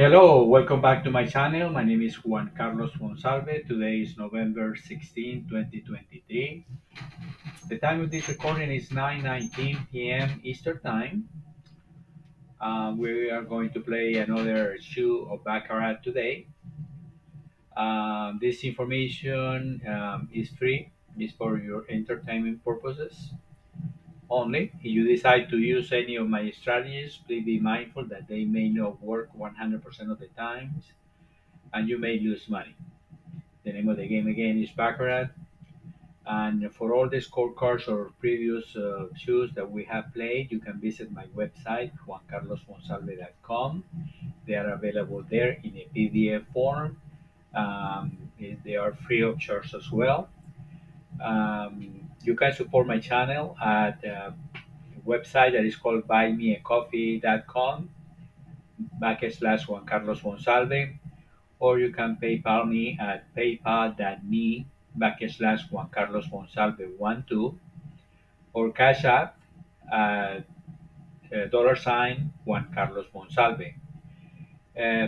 Hello, welcome back to my channel. My name is Juan Carlos Monsalve. Today is November 16, 2023. The time of this recording is 9:19 p.m. Eastern Time. We are going to play another shoe of Baccarat today. This information is free. It's for your entertainment purposes only. If you decide to use any of my strategies, please be mindful that they may not work 100% of the times and you may lose money. The name of the game again is Baccarat. And for all the scorecards or previous shows that we have played, you can visit my website, juancarlosmonsalve.com. They are available there in a PDF form. They are free of charge as well. You can support my channel at a website that is called buymeacoffee.com /Juan Carlos Monsalve, or you can PayPal me at paypal.me /Juan Carlos Monsalve 12, or Cash App at $ Juan Carlos Monsalve.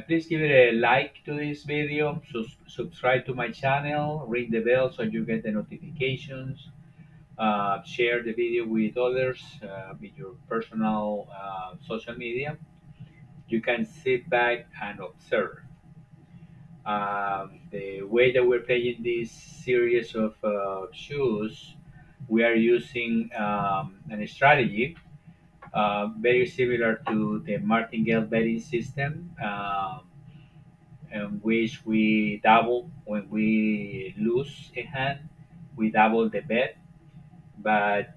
Please give it a like to this video, subscribe to my channel, ring the bell so you get the notifications, share the video with others with your personal social media. You can sit back and observe. The way that we're playing this series of shoes, we are using a strategy very similar to the Martingale betting system, in which we double when we lose a hand, we double the bet, but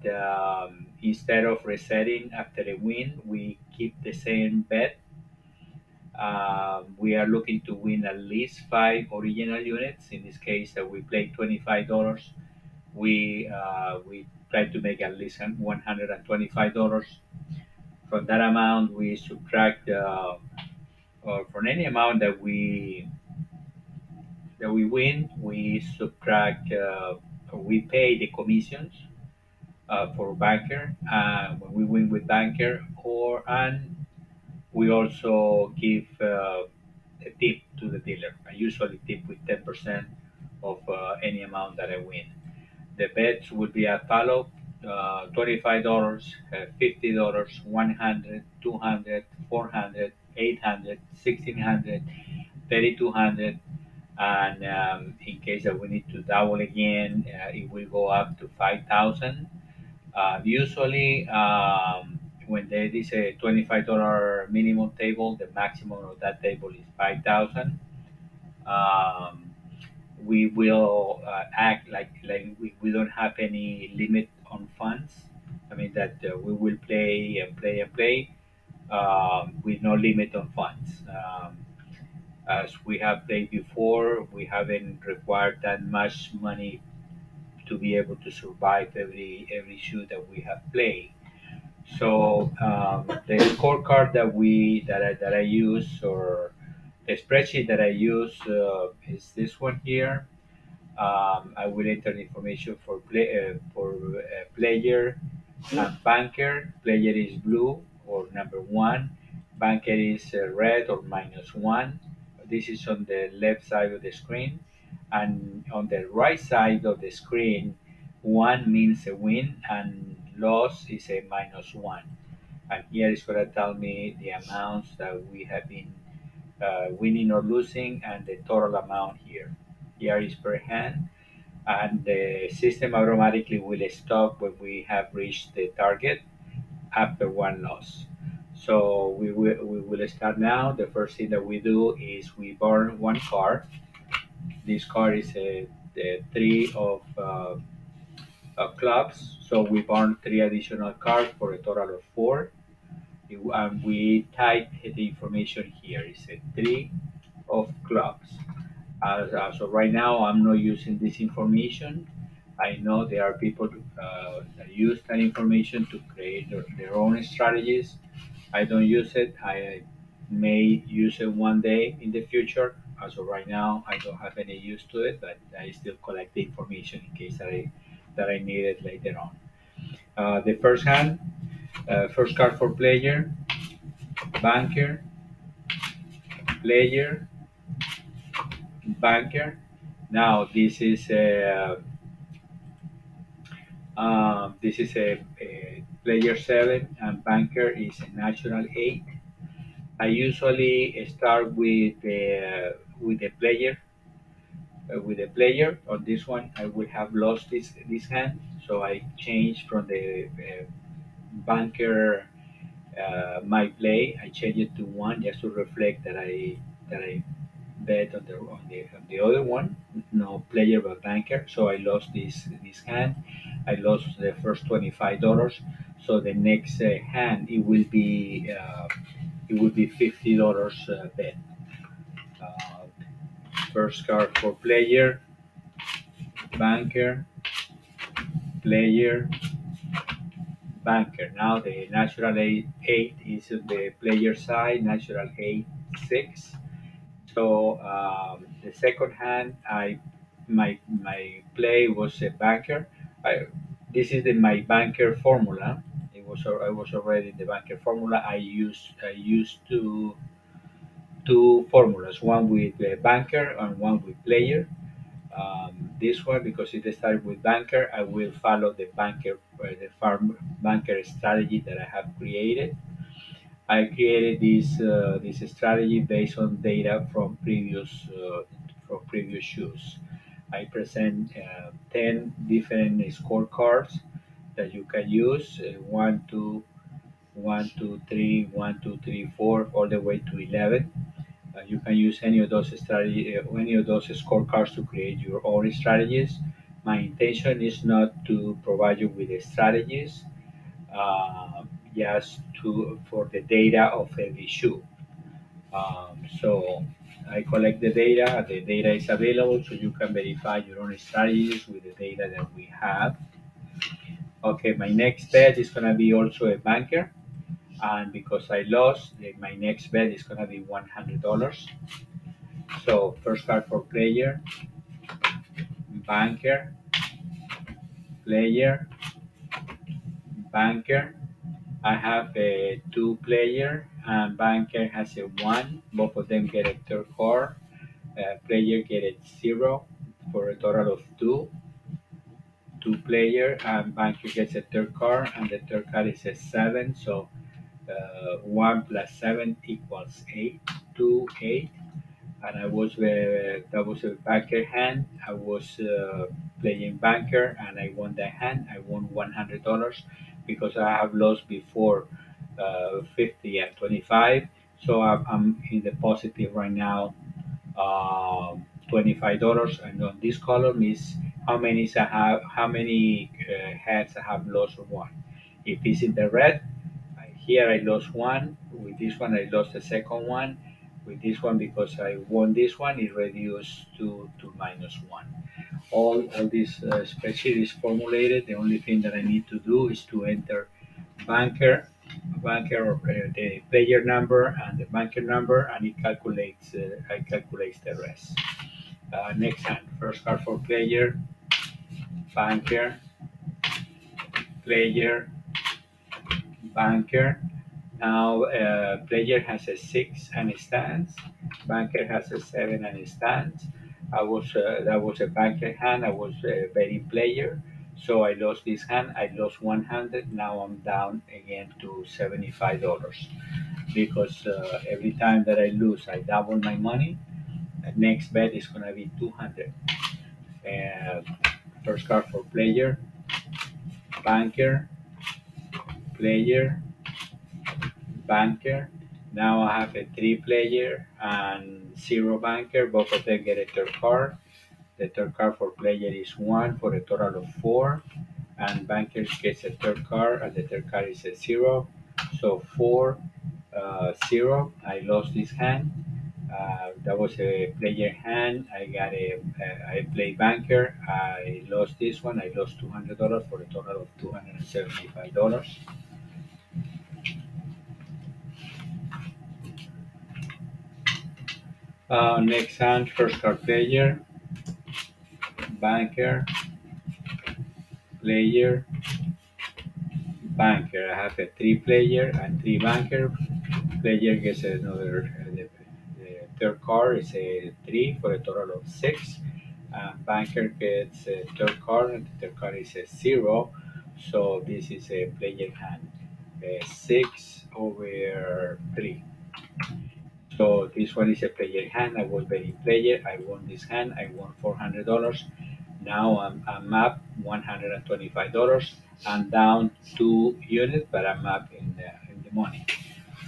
instead of resetting after a win, we keep the same bet. We are looking to win at least 5 original units. In this case, we play $25. We try to make at least $125. From that amount, we subtract, or from any amount that we win, we subtract. We pay the commissions for banker when we win with banker, and we also give a tip to the dealer. I usually tip with 10% of any amount that I win. The bets would be as follow: $25, $50, 100, 200, 400, 800, 1600, 3200, and in case that we need to double again, it will go up to 5,000. Usually, when there is a $25 minimum table, the maximum of that table is 5,000. Um, we will act like we don't have any limit on funds. I mean that we will play and play and play with no limit on funds. As we have played before, we haven't required that much money to be able to survive every shoot that we have played. So the scorecard that I use, or the spreadsheet that I use, is this one here. I will enter the information for player and banker. Player is blue or number one. Banker is red or -1. This is on the left side of the screen, and on the right side of the screen, one means a win and loss is a -1. And here is going to tell me the amounts that we have been winning or losing, and the total amount here. Here is per hand, and the system automatically will stop when we have reached the target after one loss. So we will start now. The first thing that we do is we burn one card. This card is the three of clubs. So we burn three additional cards for a total of four. And we type the information here. It's a three of clubs. So right now, I'm not using this information. I know there are people that use that information to create their own strategies. I don't use it. I may use it one day in the future. As of right now, I don't have any use to it, but I still collect the information in case that I need it later on. The first hand, first card for player, banker, player, banker. Now this is a player 7 and banker is a natural 8. I usually start with the player. With the player on this one, I would have lost this hand, so I changed from the banker my play. I changed it to 1 just to reflect that I bet on the other one, no player but banker. So I lost this hand. I lost the first $25. So the next hand it will be $50 bet. Uh, First card for player, banker, player, banker. Now the natural eight is on the player side, natural 8 6. So the second hand, my play was a banker. This is my banker formula. I was already in the banker formula. I used two formulas, one with the banker and one with player. This one, because it started with banker, I will follow the farm banker strategy that I have created. I created this strategy based on data from previous shoes. I present 10 different scorecards that you can use, 1, 2, 1, 2, 3, 1, 2, 3, 4, all the way to 11. You can use any of those scorecards to create your own strategies. My intention is not to provide you with the strategies, uh, just for the data of every shoe. So I collect the data. The data is available, so you can verify your own strategies with the data that we have. Okay, my next bet is gonna be also a banker, and because I lost, my next bet is gonna be $100. So first card for player, banker, player, banker. I have a two player and banker has a one. Both of them get a third card. Player get a zero for a total of two. Two player and banker gets a third card and the third card is a seven. So 1 plus 7 equals 8. 2, 8. And that was a banker hand. I was playing banker and I won that hand. I won $100 because I have lost before 50 and 25. So I'm in the positive right now, $25. And on this column is how many hands I have lost or won. If it's in the red, here I lost one. With this one, I lost the second one. With this one, because I won this one, it reduced to -1. All this spreadsheet is formulated. The only thing that I need to do is to enter banker, the player number and the banker number, and it calculates the rest. Next hand, first card for player, banker, player, banker. Now, player has a 6 and a stance. Banker has a 7 and a stance. That was a banker hand. I was betting player, so I lost this hand. I lost 100. Now I'm down again to $75 because every time that I lose, I double my money. The next bet is gonna be 200. Uh, First card for player, banker, player, banker. Now I have a three player and zero banker. Both of them get a third card. The third card for player is one for a total of four. And banker gets a third card and the third card is a zero. So four, zero. I lost this hand. That was a player hand. I played banker. I lost this one. I lost $200 for a total of $275. Next hand, first card player, banker, player, banker. I have a three player and three banker. Player gets another third card is a 3 for a total of 6. Banker gets a third card, and the third card is a 0. So this is a player hand. 6 over 3. So this one is a player hand. I was betting player. I won this hand. I won $400. Now I'm up $125. I'm down 2 units, but I'm up in the money.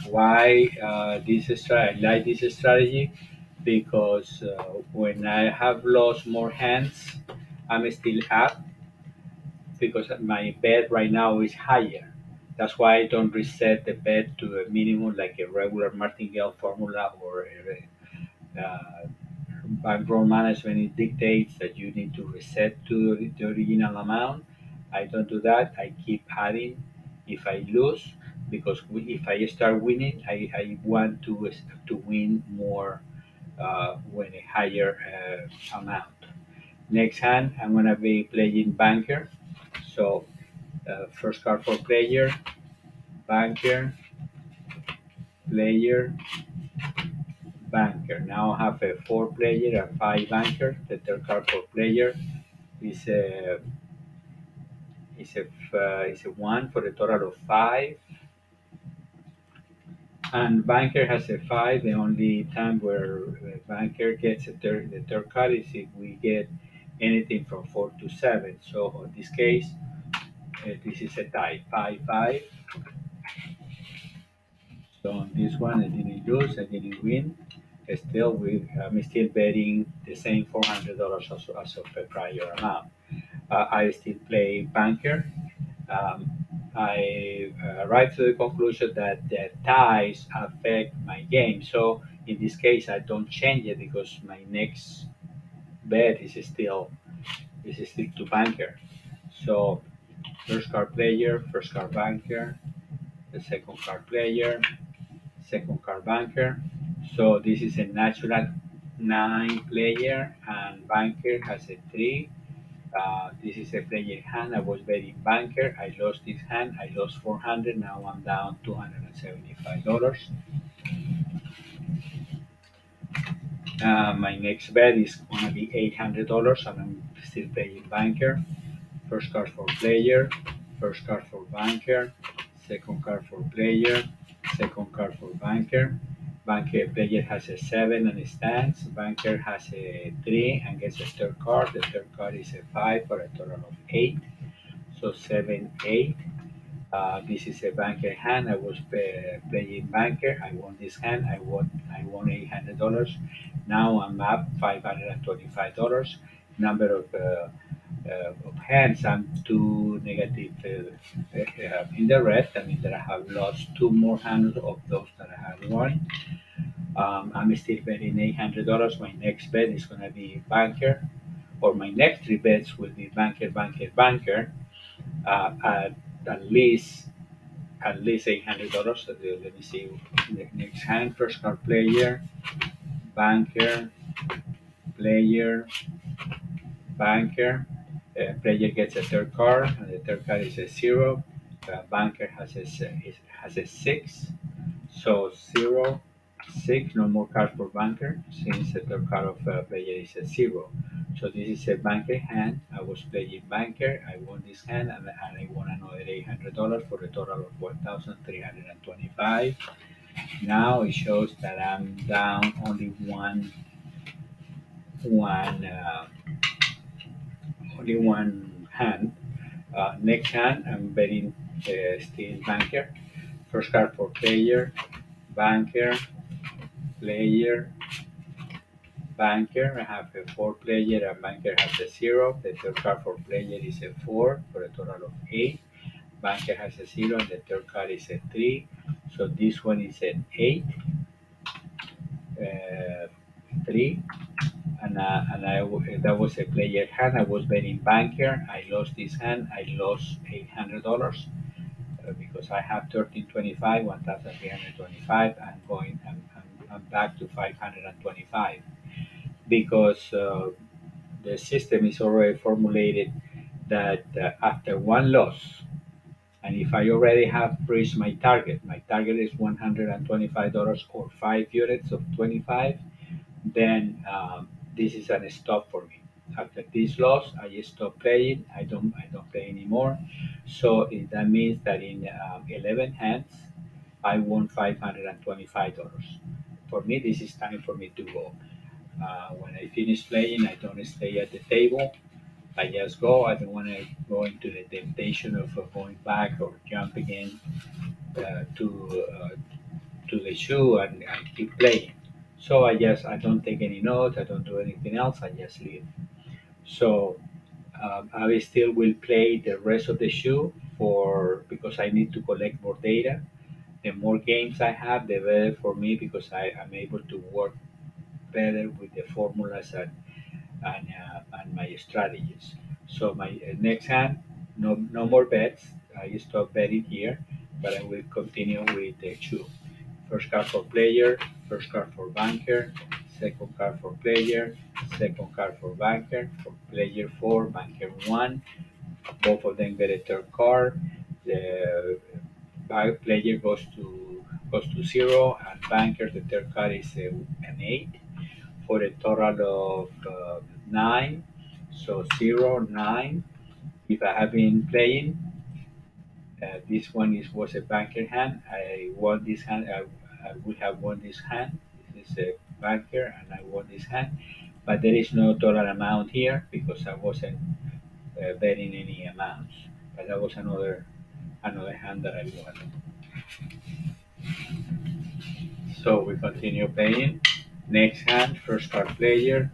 Why I like this strategy? Because when I have lost more hands, I'm still up because my bet right now is higher. That's why I don't reset the bet to a minimum like a regular Martingale formula or bankroll management. It dictates that you need to reset to the original amount. I don't do that. I keep adding if I lose because if I start winning, I want to win more when a higher amount. Next hand, I'm gonna be playing banker. So first card for player, banker, player, banker. Now I have a 4 player and 5 banker. The third card for player is a 1 for a total of 5. And banker has a 5. The only time where banker gets the third card is if we get anything from 4 to 7. So in this case, this is a tie, 5-5. So on this one, I didn't lose, I didn't win. I'm still betting the same $400 as of the prior amount. I still play banker. Um, I arrived to the conclusion that the ties affect my game. So in this case, I don't change it because my next bet is still to banker. So first card player, first card banker, the second card player, second card banker. So this is a natural 9 player, and banker has a 3. This is a player hand. I was betting banker. I lost this hand. I lost 400. Now I'm down $275. My next bet is gonna be $800, and I'm still playing banker. First card for player, first card for banker, second card for player, second card for banker. Banker player has a 7 and stands. Banker has a 3 and gets a third card. The third card is a 5 for a total of 8. So 7, 8. This is a banker hand. I was playing banker. I won this hand. I won $800. Now I'm up $525. Number of hands. I'm two negative in the red. That means that I have lost 2 more hands of those that I have won. I'm still betting $800. My next bet is gonna be banker, or my next 3 bets will be banker, banker, banker. At least $800. So let me see the next hand. First card player, banker, player, banker. Player gets a third card, and the third card is a 0. Banker has a 6. So 0, 6. No more cards for banker since the third card of player is a 0. So this is a banker hand. I was playing banker. I won this hand, and I won another $800 for a total of 1,325. Now it shows that I'm down one only one hand. Next hand, I'm betting still banker. First card for player, banker, player, banker. I have a 4 player, and banker has a 0. The third card for player is a 4 for a total of 8. Banker has a 0, and the third card is a 3. So this one is an 8, 3. That was a player hand. I was betting banker. I lost this hand. I lost $800 because I have 1325, 1,325. I'm back to 525 because the system is already formulated that after one loss, and if I already have reached my target is $125 or 5 units of 25. then this is a stop for me. After this loss, I stop playing. I don't play anymore. So that means that in 11 hands, I won $525. For me, this is time for me to go. When I finish playing, I don't stay at the table. I just go. I don't want to go into the temptation of going back or jump again to the shoe and keep playing. So I don't take any notes. I don't do anything else. I just leave. So I still will play the rest of the shoe for because I need to collect more data. The more games I have, the better for me because I am able to work better with the formulas and my strategies. So my next hand, no more bets. I stop betting here, but I will continue with the two. First card for player, first card for banker, second card for player, second card for banker, for player 4, banker 1. Both of them get a third card. The player goes to 0, and banker, the third card is an 8 for a total of 9. So 0, 9. If I have been playing, this one was a banker hand. I won this hand. I would have won this hand. This is a banker, and I won this hand. But there is no total amount here because I wasn't betting any amounts. But that was another hand that I won. So we continue playing. Next hand, first card player,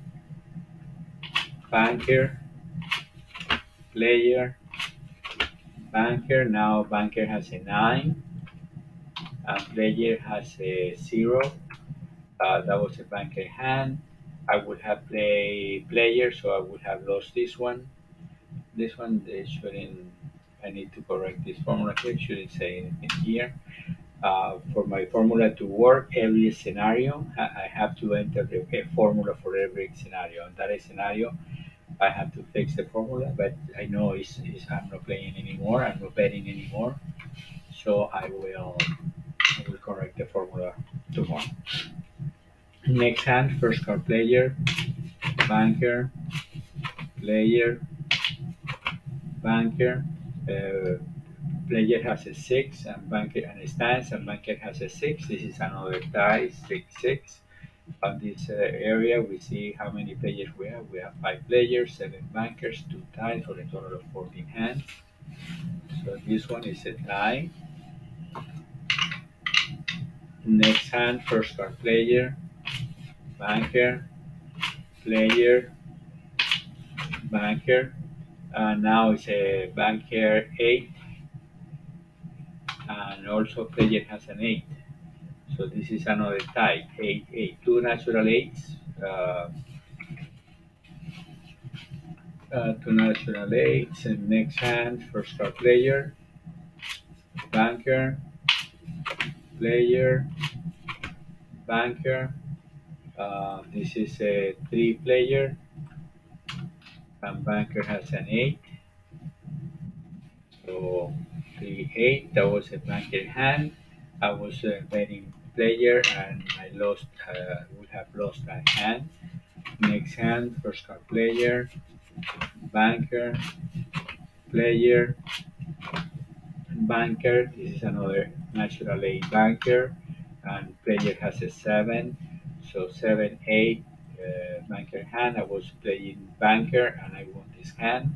banker, player, banker. Now banker has a 9, and player has a 0. That was a banker hand. I would have played player, so I would have lost this one. This one they shouldn't. I need to correct this formula here. It shouldn't say anything here. For my formula to work, every scenario, I have to enter a formula for every scenario. In that scenario, I have to fix the formula, but I know I'm not playing anymore. I'm not betting anymore. So I will correct the formula tomorrow. Next hand, first card player, banker, player, banker. Uh, Player has a 6 and banker and stands and banker has a 6. This is another tie, 6-6. On this area, we see how many players we have. We have 5 players, 7 bankers, 2 ties for a total of 14 hands. So this one is a tie. Next hand, first card player, banker, player, banker. Now it's a banker 8, and also player has an 8. So this is another tie, 8, 8. Two natural 8s. Two natural 8s. And next hand, first card player, banker, player, banker. This is a 3 player, and banker has an 8. So 3, 8. That was a banker hand. I was betting player, and I lost. Would have lost that hand. Next hand, first card player, banker, player, banker. This is another natural 8 banker, and player has a 7. So 7, 8 banker hand. I was playing banker, and I won this hand.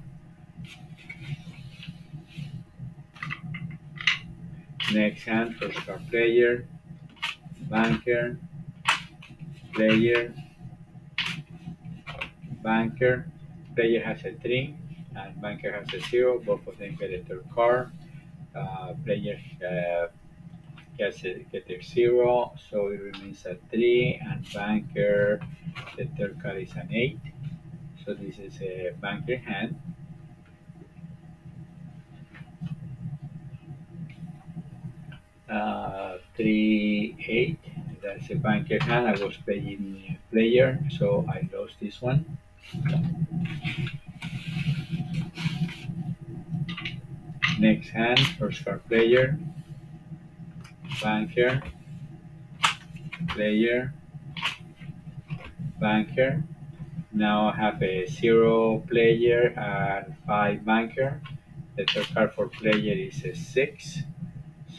Next hand, first card player, banker, player, banker. Player has a 3, and banker has a 0. Both of them get a third card. Player get their 0, so it remains at 3, and banker, the third card is an 8. So this is a banker hand. 3, 8. That's a banker hand. I was playing player, so I lost this one. Next hand, first card player, banker, player, banker. Now I have a zero player and five banker. The third card for player is a six.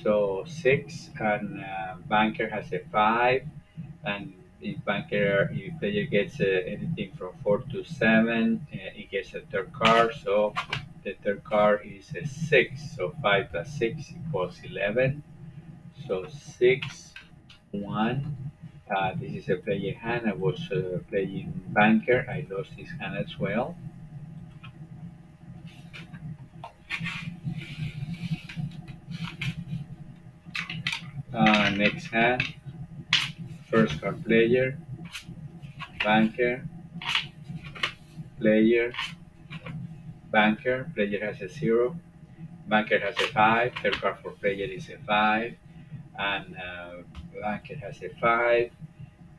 So six and banker has a five. And if player gets anything from four to seven, he gets a third card. So the third card is a six. So five plus six equals 11. So six, one. This is a player hand. I was playing banker. I lost this hand as well. Next hand, first card player, banker, player, banker. Player has a zero. Banker has a five. Third card for player is a five, and banker has a five.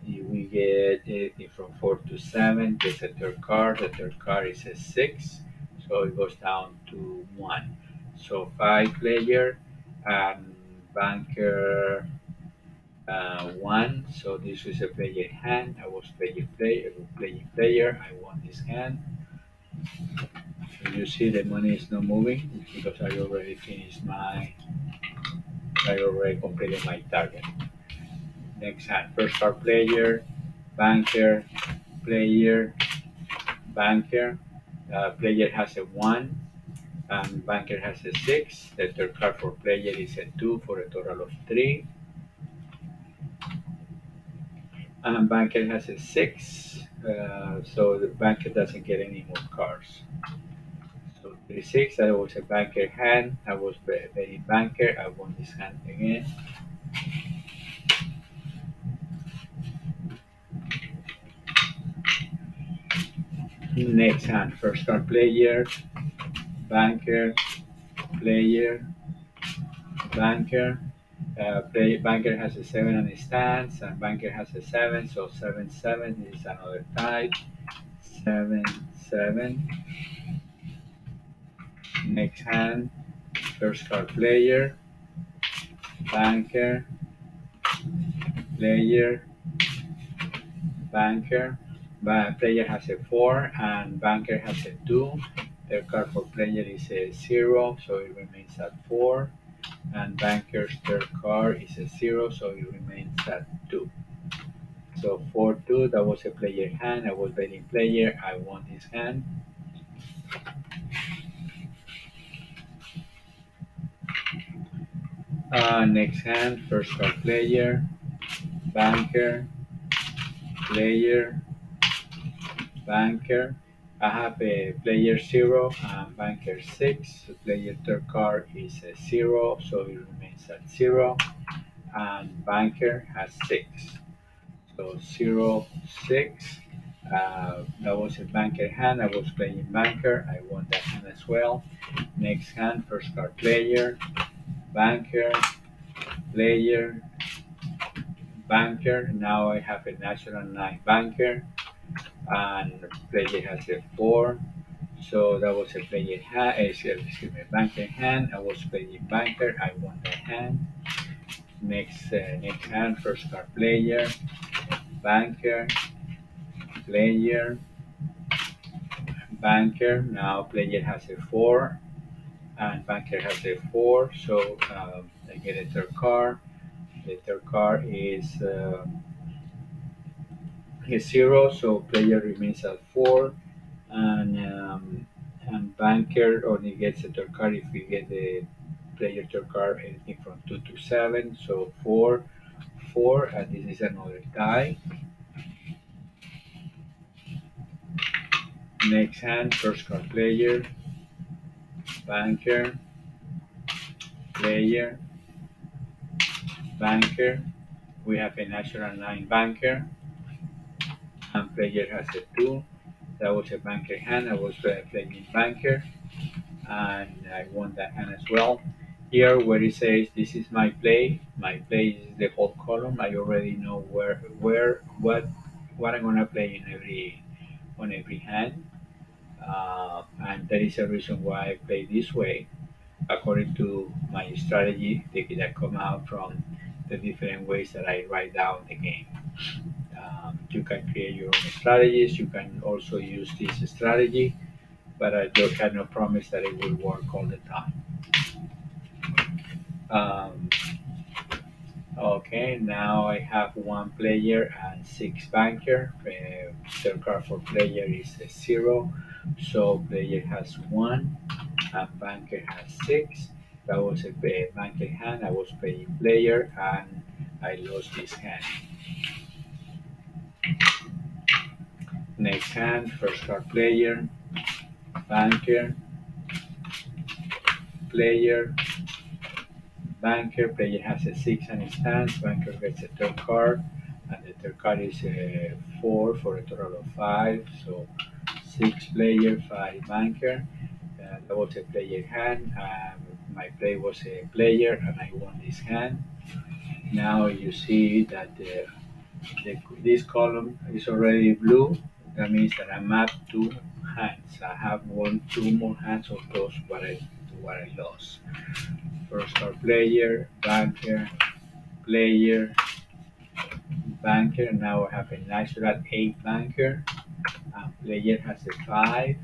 We get anything from four to seven. Gets a third card. The third card is a six, so it goes down to one. So five player and banker one. So this was a player hand. I was playing player. I won this hand. So you see the money is not moving because I already finished I already completed my target. Next hand, first card player, banker, player, banker. Player has a one, and banker has a six. The third card for player is a two for a total of three. And banker has a six, so the banker doesn't get any more cards. So 36, that was a banker hand. I was betting banker. I won this hand again. Next hand, first card player, banker, player, banker. Banker has a seven on his stance, and banker has a seven. So 7-7 is another tie. 7-7. Next hand, first card player, banker, player, banker. Player has a four and banker has a two. The card for player is a zero, so it remains at four. And banker's third card is a zero, so it remains at two. So 4-2, that was a player hand. I was betting player. I won this hand. Next hand, first card player, banker, player, banker. I have a player zero and banker six. The player third card is a zero, so it remains at zero. And banker has six. So 0-6. That was a banker hand. I was playing banker. I won that hand as well. Next hand, first card player, banker, player, banker. Now I have a natural nine banker, and player has a four. So that was a player hand. Excuse me, banker hand. I was playing banker. I won that hand. Next hand, first card player, banker, player, banker. Now player has a four, and banker has a four. So I get a third card. The third card is zero, so player remains at four, and banker only gets a third card if we get the player third card anything from two to seven. So four, and this is another tie. Next hand, first card player, banker, player, banker. We have a natural nine banker, and player has a two. That was a banker hand. I was playing banker, and I won that hand as well. Here, where it says this is my play is the whole column. I already know what I'm gonna play in every hand, and that is a reason why I play this way, according to my strategy that come out from the different ways that I write down the game. You can create your own strategies. You can also use this strategy, but I do cannot promise that it will work all the time. Um, okay, now I have one player and six banker. Third card for player is a zero, so player has one and banker has six. That was a banker hand. I was playing player and I lost this hand. Next hand, first card player, banker, player, banker. Player has a six and his hands. Banker gets a third card, and the third card is a four for a total of five. So six player, five banker. That was a player hand. My play was a player, and I won this hand. Now you see that this column is already blue. That means that I'm up two hands. I have won two more hands of those what I lost. First card player, banker, player, banker. Now I have a natural eight banker. Player has a five.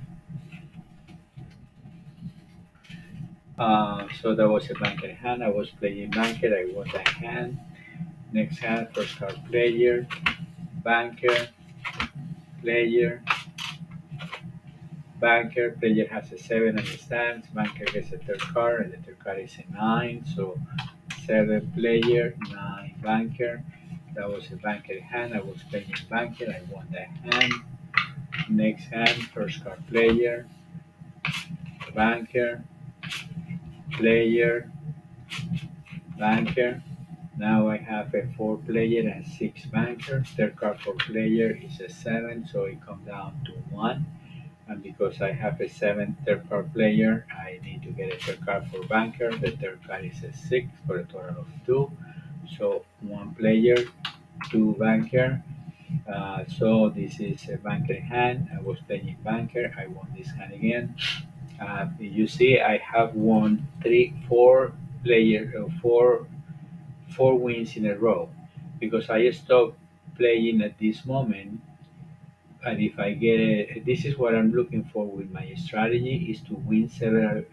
So that was a banker hand. I was playing banker. I won that hand. Next hand, first card player, banker, player, banker. Player has a seven and a stands. Banker gets a third card, and the third card is a nine. So seven player, nine banker. That was a banker hand. I was playing banker. I won that hand. Next hand, first card player, banker, player, banker. Now I have a four player and six banker. Third card for player is a seven, so it comes down to one. And because I have a seven third card player, I need to get a third card for banker. The third card is a six for a total of two. So one player, two banker. So this is a banker hand. I was playing banker. I won this hand again. You see, I have won four wins in a row because I stopped playing at this moment. And if I get this is what I'm looking for with my strategy is to win several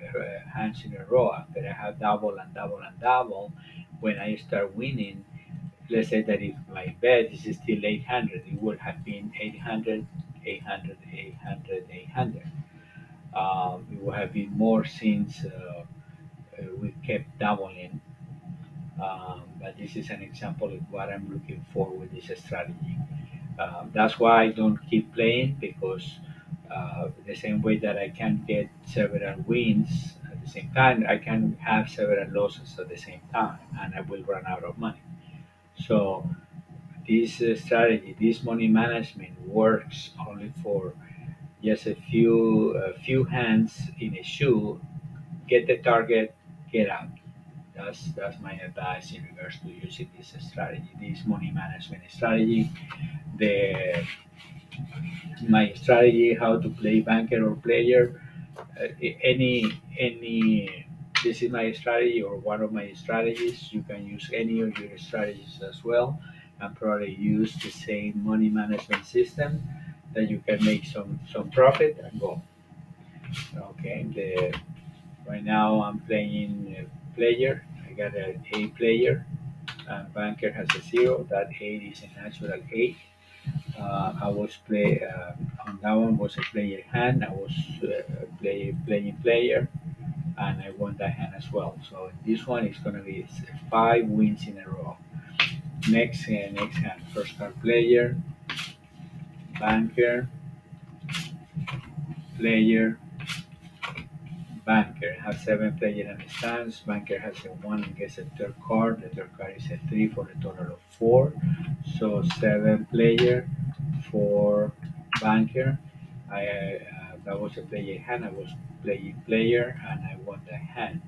hands in a row. After I have double and double and double, when I start winning, let's say that if my bet is still 800, it would have been 800, 800, 800, 800. It would have been more since we kept doubling. But this is an example of what I'm looking for with this strategy. That's why I don't keep playing because the same way that I can get several wins at the same time, I can have several losses at the same time, and I will run out of money. So this strategy, this money management works only for just a few hands in a shoe. Get the target, get out. That's my advice in regards to using this strategy, this money management strategy. The my strategy, how to play banker or player, any. This is my strategy or one of my strategies. You can use any of your strategies as well, and probably use the same money management system that you can make some profit and go. Okay, right now I'm playing player. I got an A player. Banker has a zero. That eight is a natural eight. I was on that one was a player hand. I was playing player, and I won that hand as well. So this one is gonna be five wins in a row. Next hand, first card player, banker, player, banker. Has seven player and stands. Banker has a one and gets a third card. The third card is a three for a total of four. So seven player, four banker. That was a player hand. I was playing player and I won the hand.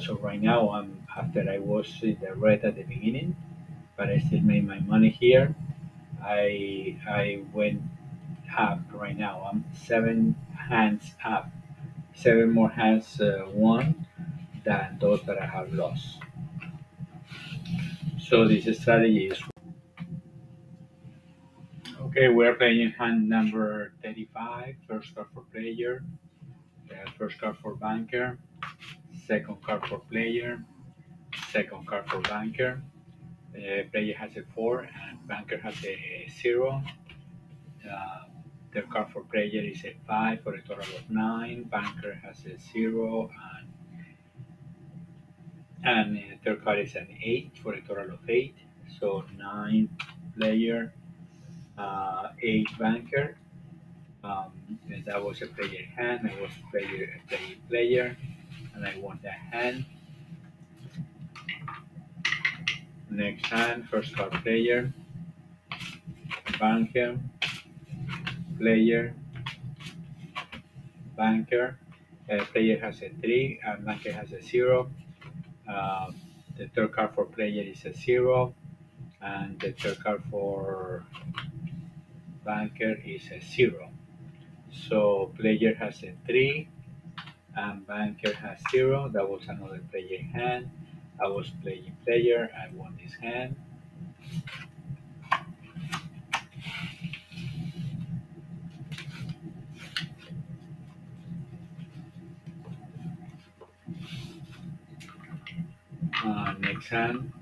So right now I'm after I was in the red at the beginning, but I still made my money here. I went up right now. I'm seven hands up, seven more hands won than those that I have lost. So this strategy is Okay, we're playing hand number 35. First card for player, first card for banker, second card for player, second card for banker. Player has a 4 and banker has a 0. Uh, the card for player is a 5 for a total of 9. Banker has a 0 and third card is an 8 for a total of 8. So 9 player, 8 banker. And that was a player hand. I was playing player, and I won that hand. Next hand, first card player, banker, player, banker. Player has a 3 and banker has a 0. Um, the third card for player is a 0, and the third card for banker is a 0. So player has a 3 and banker has 0. That was another player hand. I was playing player. I won this hand. Next hand,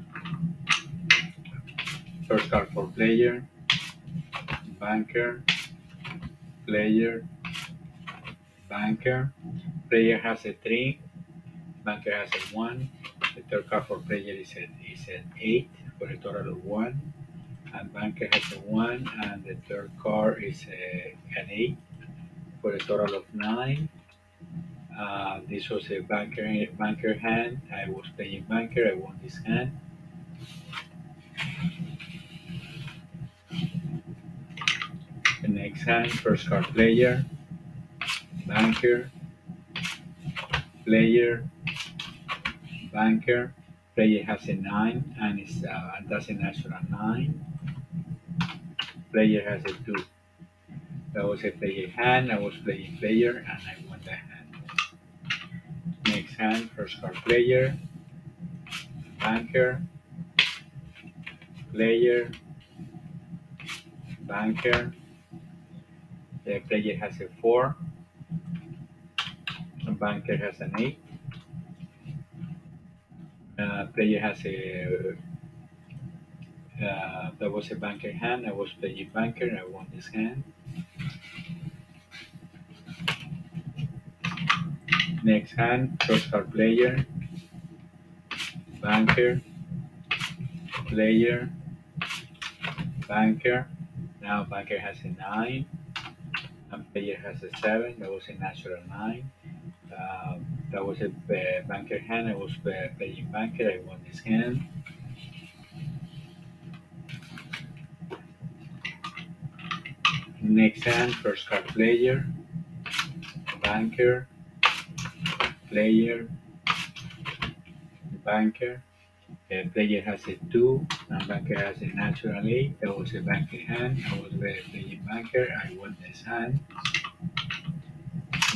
first card for player, banker, player, banker. Player has a 3, banker has a 1. The third card for player is an 8 for a total of 1. And banker has a 1, and the third card is an 8 for a total of 9. This was a banker hand. I was playing banker. I won this hand. The next hand, first card player, banker, player, banker. Player has a 9 and that's a natural 9. Player has a 2. That was a player hand. I was playing player and I won that hand. Next hand, first card player, banker, player, banker. The player has a 4. The banker has an 8. Player has a that was a banker hand. I was playing banker. I won this hand. Next hand, first card player, banker, player, banker. Now banker has a 9, and player has a 7. That was a natural 9. That was a banker hand. I was playing banker. I won this hand. Next hand, first card player, banker, player, banker. Player has a 2, and banker has a natural 8. That was a banker hand. I was playing banker. I won this hand.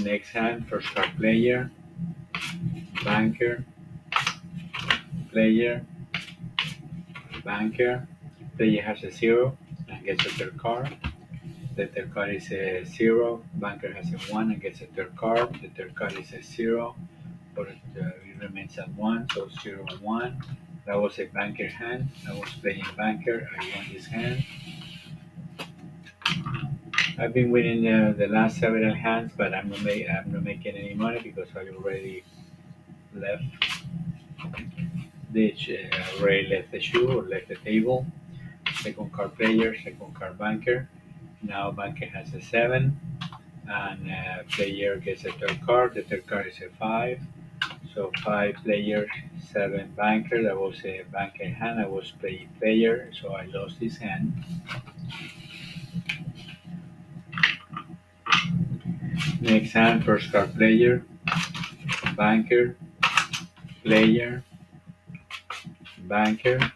Next hand, first card player, banker, player, banker. Player has a 0 and gets a third card. The third card is a 0. Banker has a 1 and gets a third card. The third card is a 0, but it remains at 1, so 0 and 1. That was a banker hand. I was playing banker. I won this hand. I've been winning the last several hands, but I'm not making any money because I already left already left the shoe or left the table. Second card player, second card banker. Now banker has a 7, and player gets a third card. The third card is a 5. So 5 player, 7 banker. That was a banker hand. I was playing player, so I lost this hand. Next hand, first card player, banker, player, banker.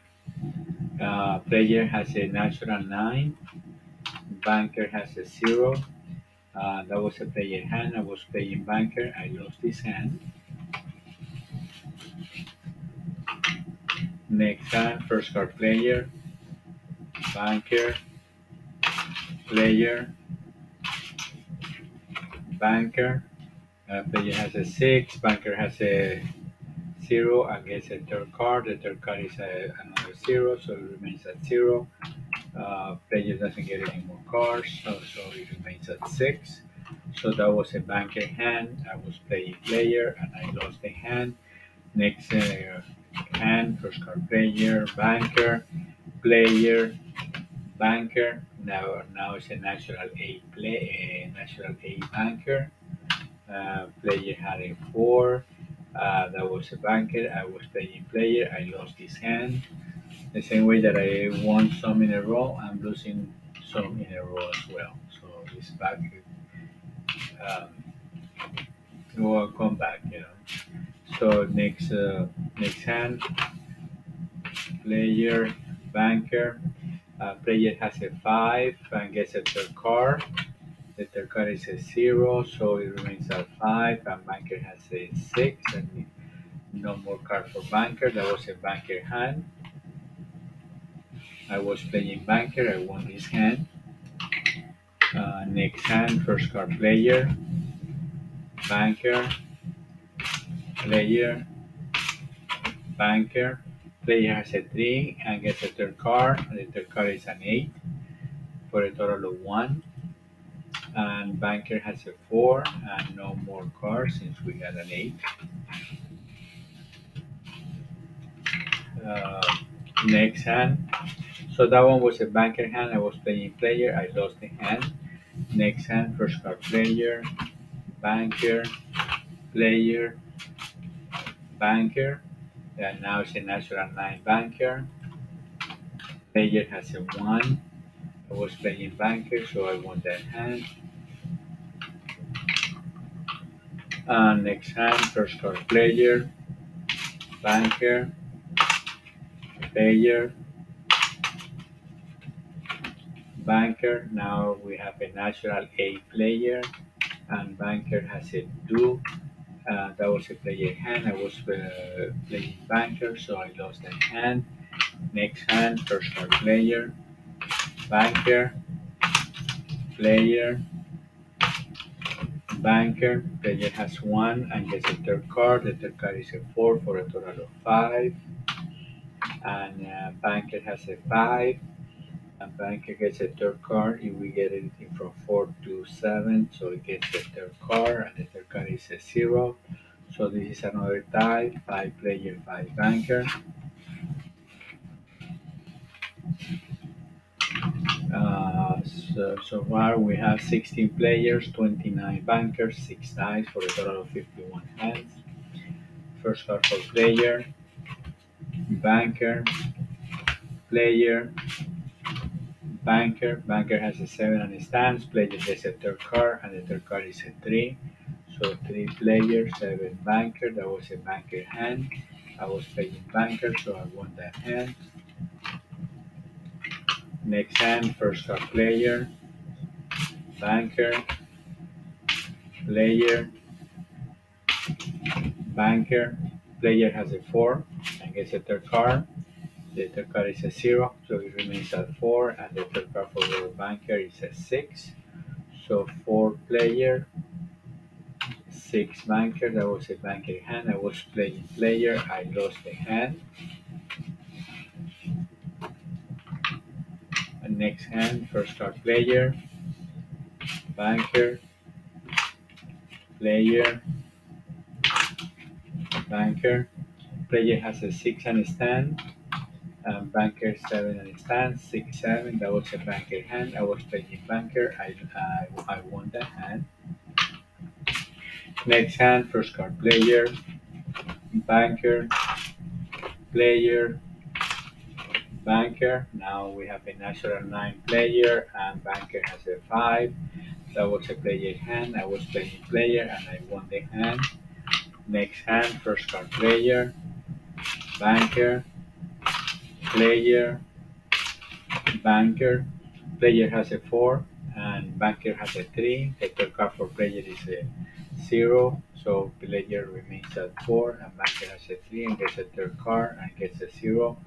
Player has a natural 9. Banker has a 0. That was a player hand. I was playing banker. I lost this hand. Next hand, first card player, banker, player, banker. Player has a 6, banker has a 0 and gets a third card. The third card is another 0, so it remains at 0. Player doesn't get any more cards, so it remains at 6. So that was a banker hand. I was playing player and I lost the hand. Next hand, first card player, banker, player, banker. Now it's a natural A play, a natural A banker. Player had a 4. That was a banker. I was playing player. I lost this hand. The same way that I won some in a row, I'm losing some in a row as well. So this back um, will come back, you know. So next hand, player, banker. Player has a 5 and gets a third card. The third card is a 0, so it remains at 5. And banker has a 6 and no more card for banker. That was a banker hand. I was playing banker. I won this hand. Next hand, first card player, banker, player, banker. Player has a 3 and gets a third card. And the third card is an 8 for a total of 1. And banker has a 4 and no more cards since we got an 8. Uh, Next hand. So that one was a banker hand. I was playing player. I lost the hand. Next hand, first card player, banker, player, banker. And now it's a natural 9 banker. Player has a 1. I was playing banker, so I won that hand. Next hand, first card player, banker, player, banker. Now we have a natural A player, and banker has a 2. That was a player hand. I was playing banker, so I lost that hand. Next hand, first card player, banker, player, banker. Player has 1 and gets a third card. The third card is a 4 for a total of 5. And banker has a 5. And banker gets a third card if we get anything from 4 to 7. So it gets the third card, and the third card is a 0. So this is another tie, 5 player, 5 banker. So far we have 16 players, 29 bankers, 6 dice for a total of 51 hands. First card for player, banker, player, banker. Banker has a 7 and a stance. Player gets a third card, and the third card is a 3. So 3 players, 7 banker. That was a banker hand. I was playing banker, so I won that hand. Next hand, first card player, banker, player, banker. Player has a 4 and gets a third card. The third card is a 0, so it remains at 4, and the third card for the banker is a 6. So 4 player, 6 banker. That was a banker hand. I was playing player. I lost the hand. And next hand, first card player, banker, player, banker. Player has a 6 and a stand. Banker 7 and a stand. 6 7. That was a banker hand. I was playing banker. I won that hand. Next hand, first card player, banker, player, banker. Now we have a natural 9 player, and banker has a 5. That was a player hand. I was playing player and I won the hand. Next hand, first card player, banker, player, banker. Player has a 4 and banker has a 3. The third card for player is a 0. So player remains at 4 and banker has a 3 and gets a third card and gets a 0.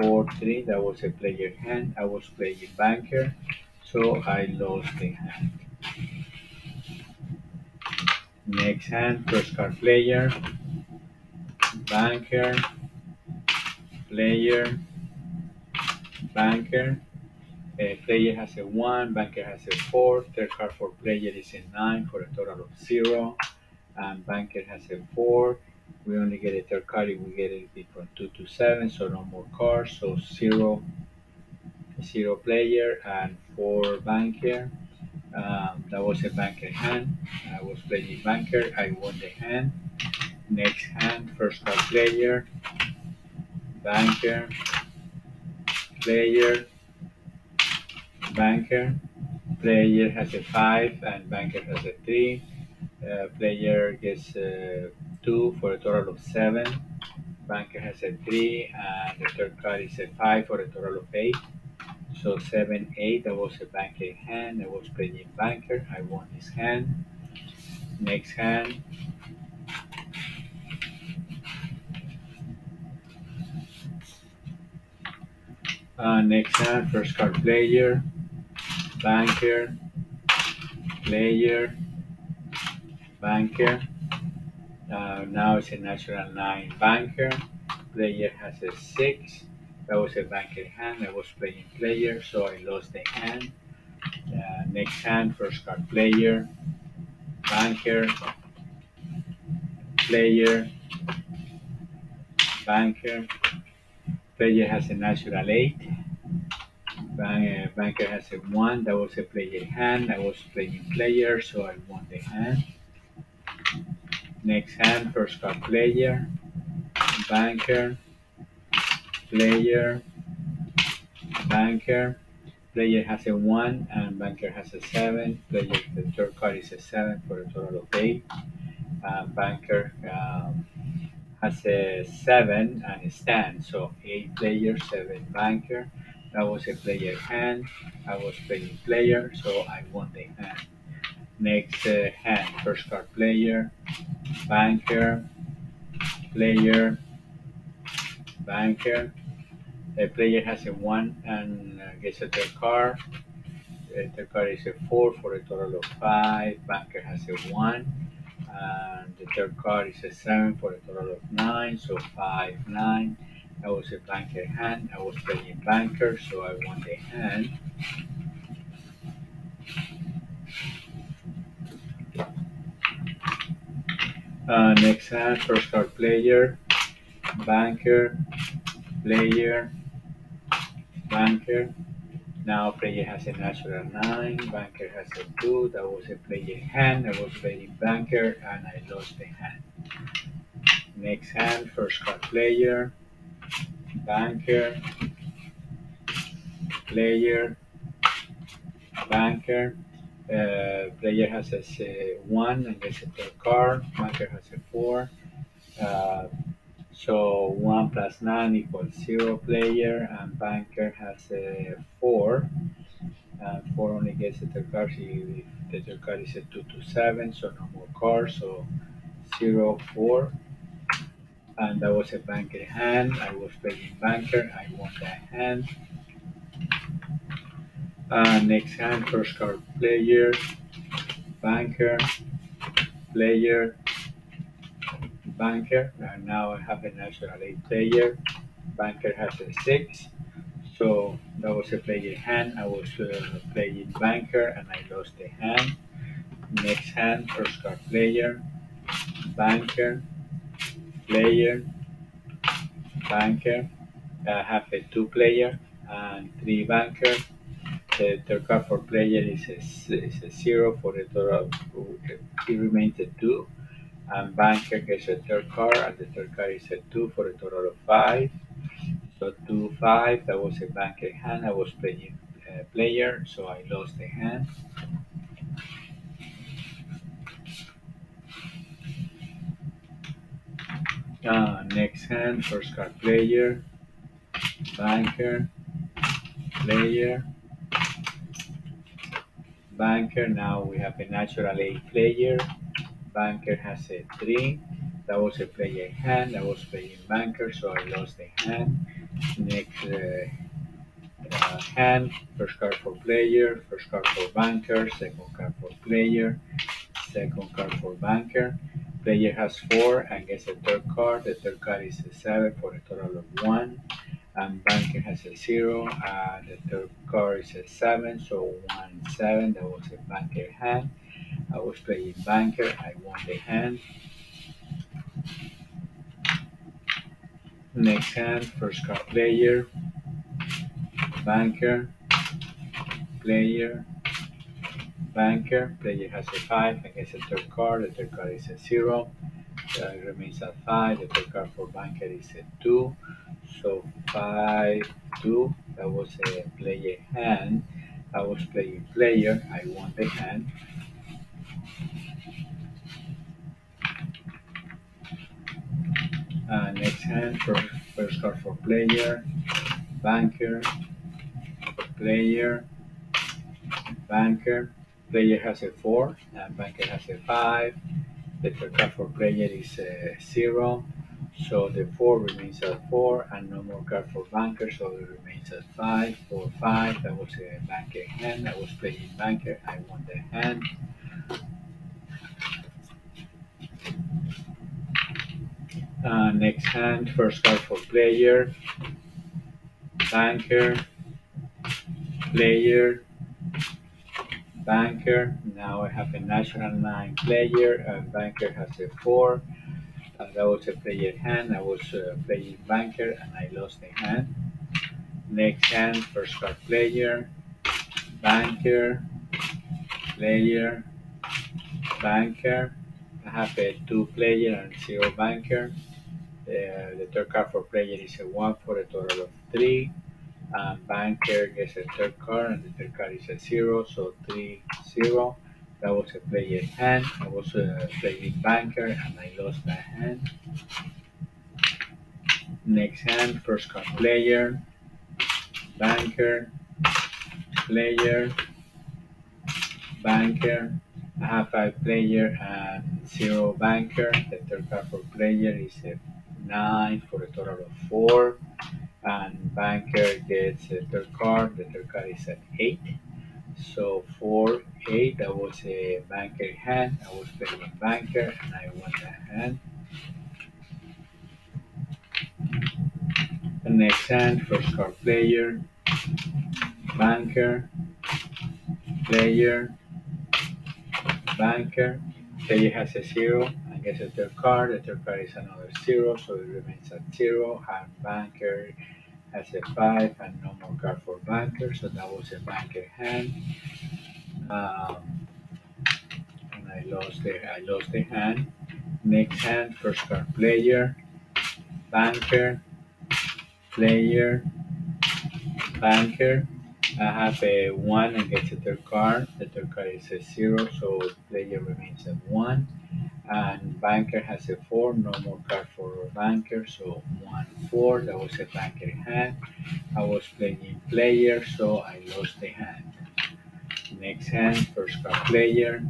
4 3. That was a player hand. I was playing banker. so I lost the hand. Next hand, first card player, banker, player, banker. Player has a 1, banker has a 4, third card for player is a 9 for a total of 0, and banker has a 4. We only get a third card if we get it from 2 to 7, so no more cards, so 0, 0 player, and 4 banker. That was a banker hand. I was playing banker, I won the hand. Next hand, first card player, banker, player, banker. Player has a 5 and banker has a 3. Player gets 2 for a total of 7. Banker has a 3 and the third card is a 5 for a total of 8. So 7, 8, that was a banker hand. I was playing banker. I won this hand. Next hand, first card player, banker, player, banker. Now it's a natural 9 banker. Player has a 6. That was a banker hand. I was playing player, so I lost the hand. Next hand, first card player, banker, player, banker. Player has a natural 8. Banker has a 1. That was a player hand. I was playing player, so I won the hand. Next hand, first card player, banker, player, banker. Player has a 1 and banker has a 7. Player, the third card is a 7 for a total of 8. Banker has a 7 and a stand, so 8 player, 7 banker. That was a player hand. I was playing player, so I won the hand. Next hand, first card player, banker, player, banker. The player has a 1 and gets a third card. The card is a 4 for a total of 5. Banker has a 1. And the third card is a 7 for a total of 9. So 5, 9. That was a banker hand. I was playing banker, so I won the hand. Next hand, first card player, banker, player, banker. Now player has a natural 9, banker has a 2, that was a player hand, I was playing banker and I lost the hand. Next hand, first card player, banker, player, banker. Player has a 1 and gets a third card, banker has a 4. Uh, so 1 plus 9 equals 0 player and banker has a 4. 4 only gets a third card if the third card is a 2 to 7, so no more cards, so 0, 4. And that was a banker hand. I was playing banker, I won that hand. Next hand, first card player, banker, player, banker. And now I have a natural 8 player. Banker has a 6. So that was a player hand. I was playing banker and I lost the hand. Next hand, first card player, banker, player, banker. I have a 2 player and 3 banker. The third card for player is a 0 for the total. It remains a 2. And banker gets a third card and the third card is a 2 for a total of 5. So 2, 5. That was a banker hand. I was playing player, so I lost the hand. Next hand, first card player, banker, player, banker. Now we have a natural 8 player. Banker has a 3. That was a player hand. I was playing banker, so I lost the hand. Next hand, first card for player, first card for banker, second card for player, second card for banker. Player has 4 and gets a third card. The third card is a 7 for a total of 1. And banker has a 0. The third card is a 7, so 1, 7. That was a banker hand. I was playing banker. I won the hand. Next hand, first card player, banker, player, banker. Player has a 5 and gets a third card. The third card is a 0. It remains at 5. The third card for banker is a 2. So 5, 2. That was a player hand. I was playing player. I won the hand. Next hand, first card for player, banker, player, banker. Player has a 4 and banker has a 5. The third card for player is 0. So the 4 remains at 4 and no more card for banker, so it remains at 5, 4, 5. That was a banker hand. I was playing banker. I won the hand. Next hand, first card for player, banker, player, banker. Now I have a national 9 player, and banker has a 4. That was a player hand. I was playing banker and I lost the hand. Next hand, first card player, banker, player, banker. I have a 2 player and 0 banker. The third card for player is a 1 for a total of 3. Banker gets a third card and the third card is a 0, so 3, 0. That was a player hand. I was playing banker and I lost that hand. Next hand, first card player, banker, player, banker. I have 5 player and 0 banker. The third card for player is a 9 for a total of 4. And banker gets a third card. The third card is an 8. So 4, 8. That was a banker hand. I was playing banker and I won that hand. The next hand, first card player, banker, player, banker. Player has a 0 and gets a third card. The third card is another 0, so it remains at 0. And banker has a 5 and no more card for banker, so that was a banker hand. And I lost the hand. Next hand, first card player, banker, player, banker. I have a 1 and gets a third card. The third card is a 0, so player remains at 1. And banker has a 4, no more card for banker, so 1, 4. That was a banker hand. I was playing player, so I lost the hand. Next hand, first card player,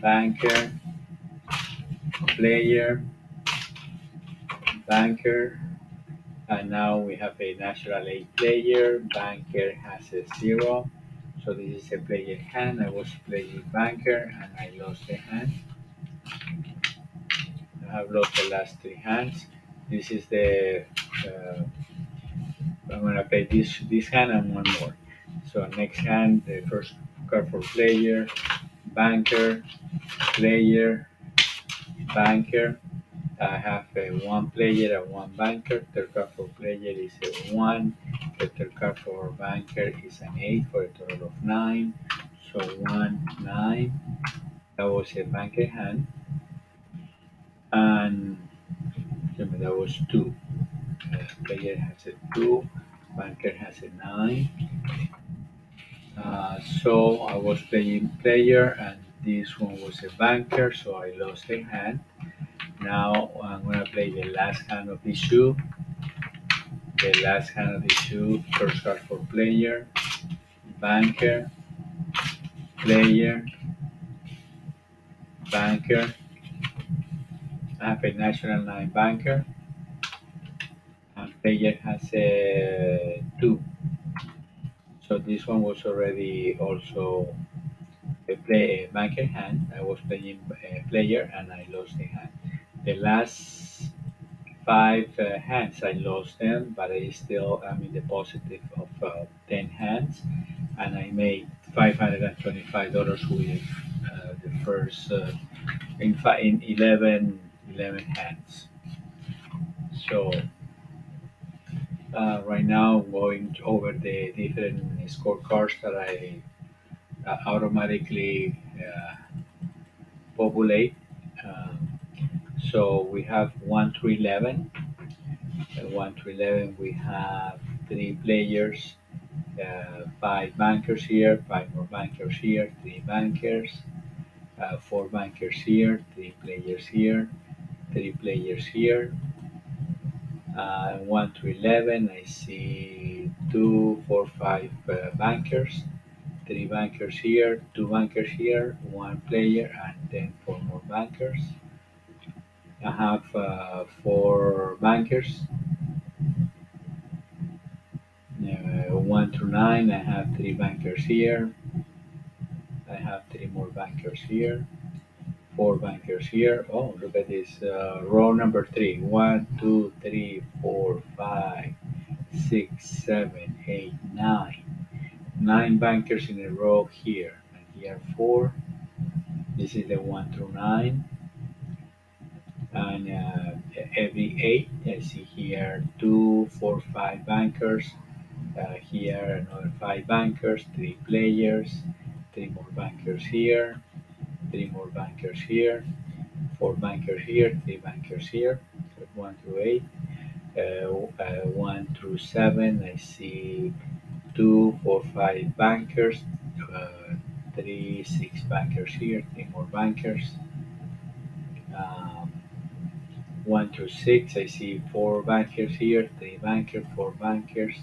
banker, player, banker. And now we have a natural 8 player. Banker has a 0. So this is a player hand. I was playing banker and I lost the hand. I have lost the last 3 hands. This is the I'm gonna play this hand and one more. So next hand, the first card for player, banker, player, banker. I have a 1 player and 1 banker. Third card for player is a 1. The third card for banker is an 8 for a total of 9. So 1, 9. That was a banker hand. And that was 2. Player has a 2. Banker has a 9. So I was playing player and this one was a banker, so I lost a hand. Now I'm gonna play the last hand of the shoe. The last hand of the shoe, first card for player, banker, player, banker. I have a national 9 banker. And player has a 2. So this one was already also a banker hand. I was playing a player and I lost the hand. The last five hands I lost them, but I still am in the positive of 10 hands, and I made $525 with the first in 11 hands. So right now I'm going over the different scorecards that I automatically populate. Um, so we have 1 through 11. 1 through 11 we have three players, five bankers here, five more bankers here, three bankers, four bankers here, three players here, three players here. 1 to 11, I see two, four, five bankers, three bankers here, two bankers here, one player, and then four more bankers. I have four bankers. 1 through 9, I have three bankers here. I have three more bankers here, four bankers here. Oh, look at this. Row number three. 1, 2, 3, 4, 5, 6, 7, 8, 9. Nine bankers in a row here. And here four. This is the 1 through 9. And every 8, I see here 2, 4, 5 bankers. Here another five bankers, three players, three more bankers here, three more bankers here, four bankers here, three bankers here. So 1 through 8. 1 through 7, I see 2, 4, 5 bankers, uh, 3, 6 bankers here, three more bankers. Um, 1 through 6, I see 4 bankers here, 3 bankers, 4 bankers,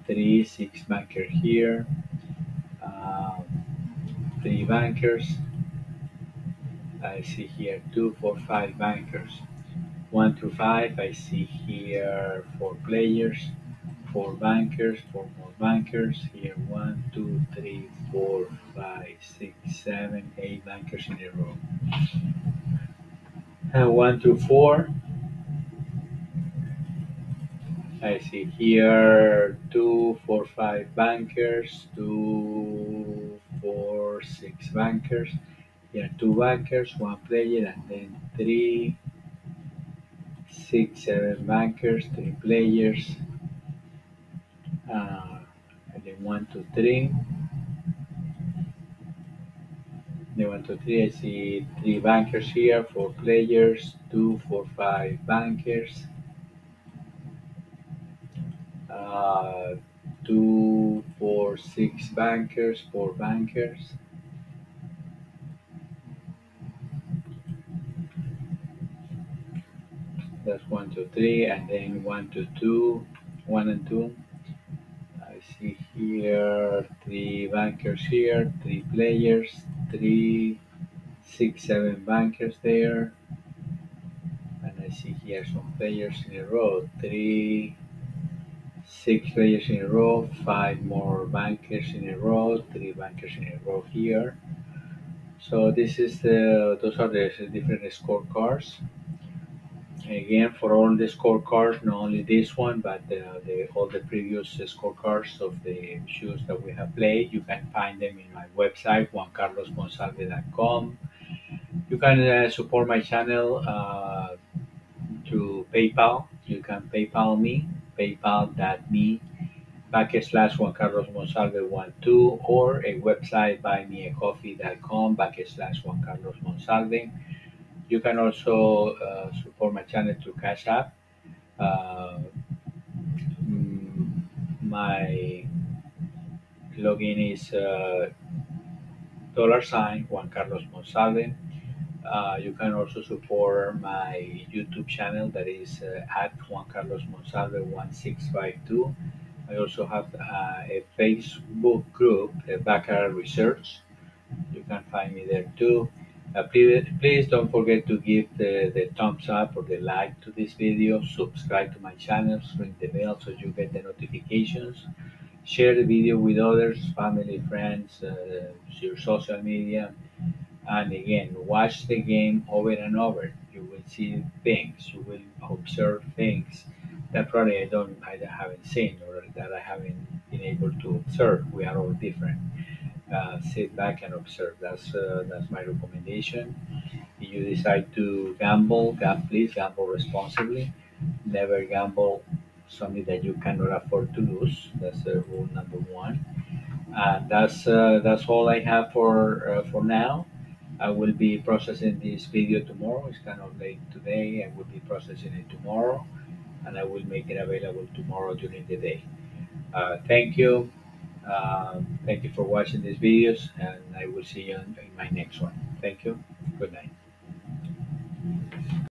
3, 6 bankers here, um, 3 bankers. I see here 2, 4, 5 bankers. 1 through 5, I see here 4 players, 4 bankers, 4 more bankers. Here 1, 2, 3, 4, 5, 6, 7, 8 bankers in a row. And 1 through 4, I see here 2, 4, 5 bankers, 2, 4, 6 bankers. Here 2 bankers, 1 player, and then 3, 6, 7 bankers, 3 players. And then 1, 2, 3. Then 1, 2, 3. I see 3 bankers here, 4 players, 2, 4, 5 bankers, uh, 2, 4, 6 bankers, 4 bankers. That's 1, 2, 3, and then 1, 2, 2, 1 and 2. I see here 3 bankers here, 3 players, 3, 6, 7 bankers there, and I see here some players in a row, 3, 6 players in a row, 5 more bankers in a row, 3 bankers in a row here. So this is those are the different scorecards. Again, for all the scorecards, not only this one, but all the previous scorecards of the shoes that we have played, you can find them in my website, juancarlosmonsalve.com. You can support my channel through PayPal. You can PayPal me, paypal.me/. Juan Carlos Monsalve 12, or a website buymeacoffee.com/ Juan Carlos Monsalve. You can also support my channel through Cash App. Uh, my login is $Juan Carlos Monsalve. You can also support my YouTube channel that is at Juan Carlos Monsalve 1652. I also have a Facebook group, Baccarat Research. You can find me there too. Please don't forget to give the thumbs up or the like to this video. Subscribe to my channel, ring the bell so you get the notifications. Share the video with others, family, friends, your social media, and again, watch the game over and over. You will see things, you will observe things that probably I haven't seen or that I haven't been able to observe. We are all different. Sit back and observe. That's my recommendation. If you decide to gamble, please gamble responsibly. Never gamble something that you cannot afford to lose. That's rule number one. And that's all I have for now. I will be processing this video tomorrow. It's kind of late today. I will be processing it tomorrow, and I will make it available tomorrow during the day. Thank you. Thank you for watching these videos, and I will see you in my next one. Thank you. Good night.